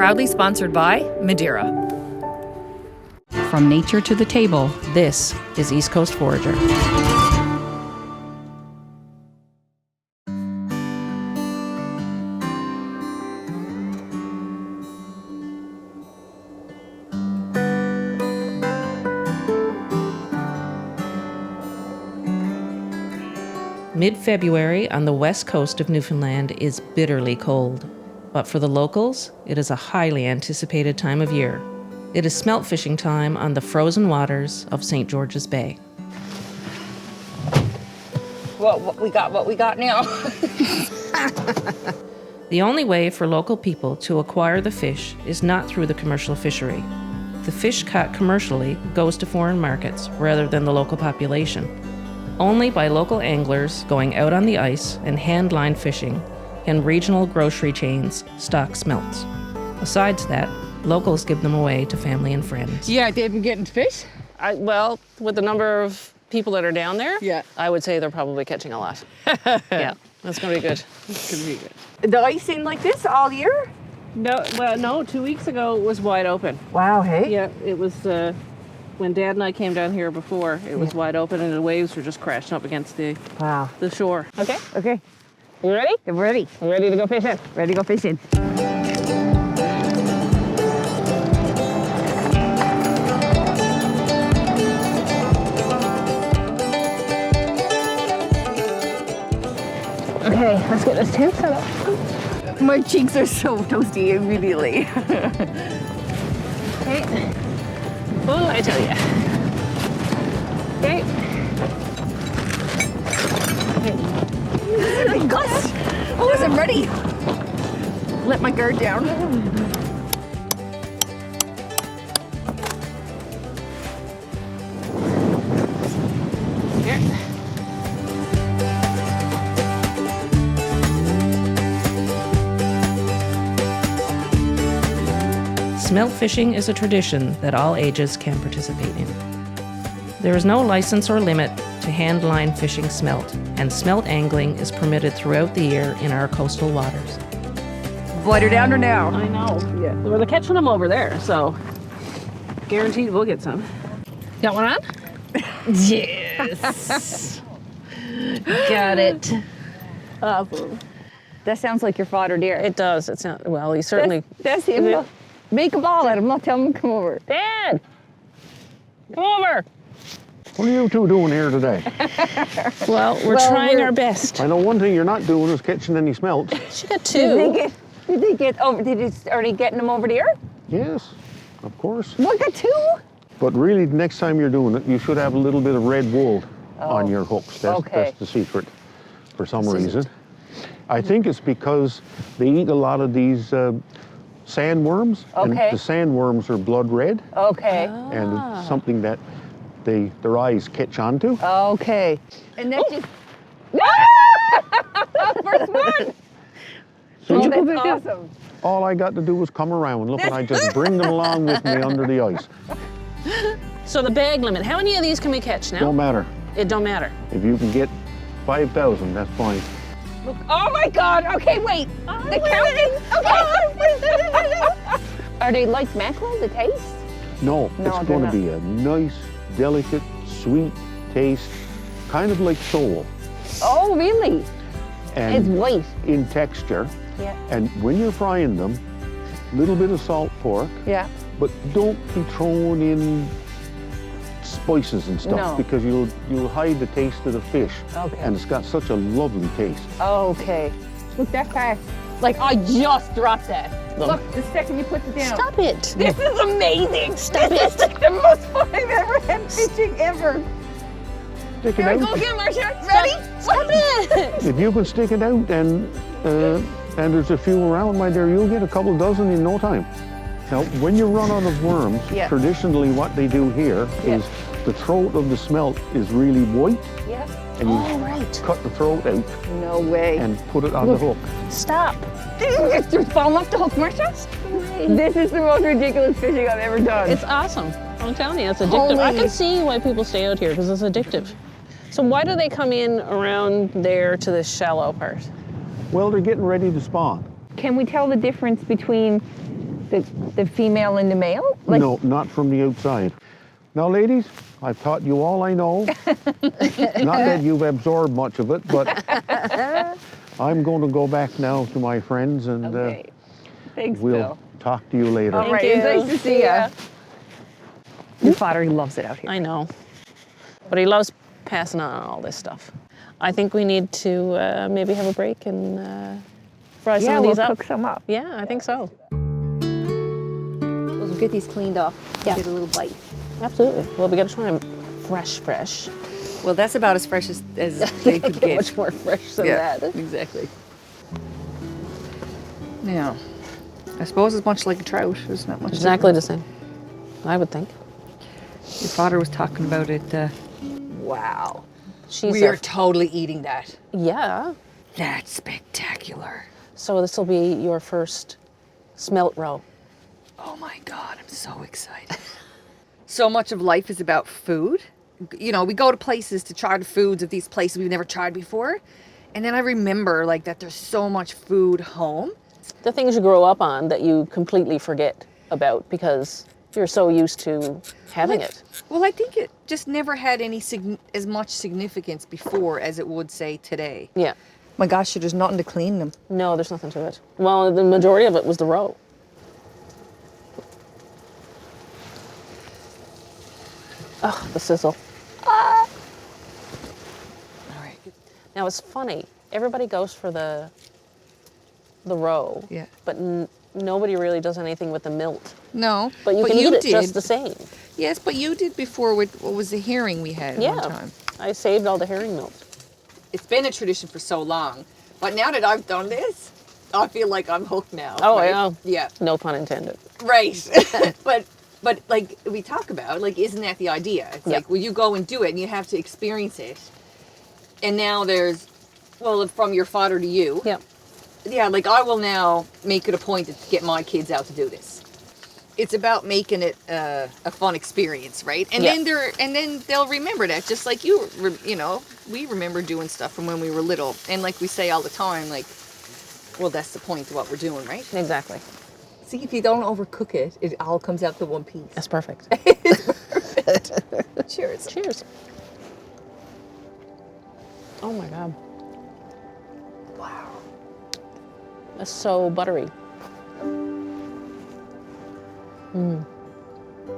Proudly sponsored by Madeira. From nature to the table, this is East Coast Forager. Mid-February on the west coast of Newfoundland is bitterly cold, but for the locals, it is a highly anticipated time of year. It is smelt fishing time on the frozen waters of St. George's Bay. Well, what we got now. The only way for local people to acquire the fish is not through the commercial fishery. The fish caught commercially goes to foreign markets rather than the local population. Only by local anglers going out on the ice and hand-line fishing can regional grocery chains stock smelts. Besides that, locals give them away to family and friends. Yeah, they've been getting fish? Well, with the number of people that are down there, Yeah. I would say they're probably catching a lot. Yeah, that's gonna be good. It's gonna be good. The ice in like this all year? No, 2 weeks ago it was wide open. Wow, hey? Yeah, it was, when Dad and I came down here before, it was wide open and the waves were just crashing up against the shore. Okay? Okay. You ready? I'm ready. You ready to go fishing? Ready to go fishing. Okay, let's get this tent set up. My cheeks are so toasty immediately. Okay. Oh, I tell you. Okay. Big gust. Oh, I'm ready. Let my guard down. Here. Smelt fishing is a tradition that all ages can participate in. There is no license or limit to hand-line fishing smelt, and smelt angling is permitted throughout the year in our coastal waters. Lighter down or now? I know. Yeah. Well, they're catching them over there, so guaranteed we'll get some. Got one on? Yes. Got it. Awesome. That sounds like your fodder deer. It does. It's not, well, he certainly... That's him. Yeah. Make a ball at him. I'll tell him to come over. Dad! Come over! What are you two doing here today? Well, we're trying our best. I know one thing you're not doing is catching any smelt. She got Did two. they get over? Are they getting them over there? Yes, of course. What, got two? But really, the next time you're doing it, you should have a little bit of red wool on your hooks. That's the secret for some reason. I think it's because they eat a lot of these sandworms. Okay. And the sandworms are blood red. Okay. And it's something that their eyes catch onto. Okay. And that's just... First one! So That's awesome. all I got to do was come around. Look, and I just bring them along with me under the ice. So the bag limit, how many of these can we catch now? Don't matter. It don't matter. If you can get 5,000, that's fine. Look, oh my God. Okay, wait. The counting. Okay. Are they like mackerel, the taste? No, No, it's they're going not. to be a nice, delicate, sweet taste, kind of like sole. Oh, really? And It's white. in texture. Yeah. And when you're frying them, a little bit of salt pork, Yeah. but don't be throwing in spices and stuff No. because you'll hide the taste of the fish. Okay. And it's got such a lovely taste. Okay. Look, that fast. Like, I just dropped that. Look, the second you put it down. Stop it. This is amazing. This is like the most fun I've ever had fishing ever. Stick it Here, out. go again, Marsha. Ready? Stop it. If you can stick it out and there's a few around, my dear, you'll get a couple dozen in no time. Now, when you run out of worms, Yeah. traditionally what they do here is the throat of the smelt is really white, Yeah. and you right. cut the throat out No way. and put it on the hook. Stop. It's just falling off the hook, Marsha. This is the most ridiculous fishing I've ever done. It's awesome. I'm telling you, it's addictive. I can see why people stay out here because it's addictive. So why do they come in around there to this shallow part? Well, they're getting ready to spawn. Can we tell the difference between The female and the male? Like, No, not from the outside. Now, ladies, I've taught you all I know. Not that you've absorbed much of it, but I'm going to go back now to my friends, and okay. Thanks, we'll Bill. talk to you later. All right, it's nice to see you. Your father loves it out here. I know. But he loves passing on all this stuff. I think we need to maybe have a break and fry some of these we'll up. cook some up. Yeah, I think so. We'll get these cleaned up. Yeah. Get a little bite. Absolutely. Well, we got to try them fresh. Well, that's about as fresh as they could get. Much more fresh than that. Exactly. Now, I suppose it's much like a trout. There's not much. Exactly the same, I would think. Your father was talking about it. Wow. She's We're totally eating that. Yeah. That's spectacular. So this will be your first smelt roe. Oh my God, I'm so excited. So much of life is about food. You know, we go to places to try the foods of these places we've never tried before. And then I remember like that there's so much food home. The things you grow up on that you completely forget about because you're so used to having it. Well, I think it just never had any as much significance before as it would say today. Yeah. My gosh, there's nothing to clean them. No, there's nothing to it. Well, the majority of it was the roe. Oh, the sizzle. All right. Now it's funny. Everybody goes for the roe. Yeah. But nobody really does anything with the milt. No. But you can eat it just the same. Yes, but you did before with what was the herring we had one time. I saved all the herring milt. It's been a tradition for so long, but now that I've done this, I feel like I'm hooked now. Oh, right? yeah. Yeah. No pun intended. Right. but like we talk about, like, isn't that the idea? It's like, well, you go and do it and you have to experience it. And now there's, well, from your father to you. Yep. Yeah, like I will now make it a point to get my kids out to do this. It's about making it a fun experience, right? And then they'll remember that, just like you know, we remember doing stuff from when we were little, and like we say all the time, like, well, that's the point of what we're doing, right? Exactly. See, if you don't overcook it, it all comes out to one piece. That's perfect. Cheers. Cheers. Oh my God. Wow. That's so buttery.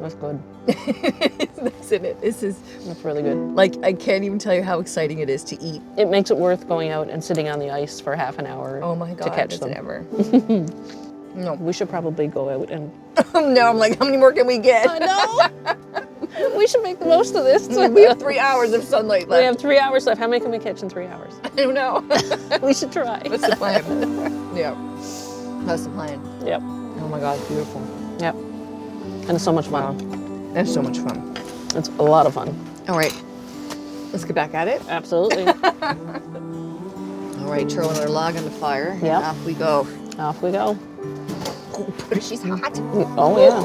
That's good. Isn't it? This is That's really good. like, I can't even tell you how exciting it is to eat. It makes it worth going out and sitting on the ice for half an hour Oh my God, to catch does them. it ever? No. We should probably go out and... No, I'm like, how many more can we get? I know! We should make the most of this. We have 3 hours of sunlight left. We have 3 hours left. How many can we catch in 3 hours? I don't know. We should try. What's the plan? Yeah. That's the plan. Yep. Oh my God, beautiful. Yep. And it's so much fun. That's so much fun. It's a lot of fun. All right. Let's get back at it. Absolutely. All right, throw another log on the fire. Yep. And off we go. Off we go. Oh, but she's hot. Oh, yeah.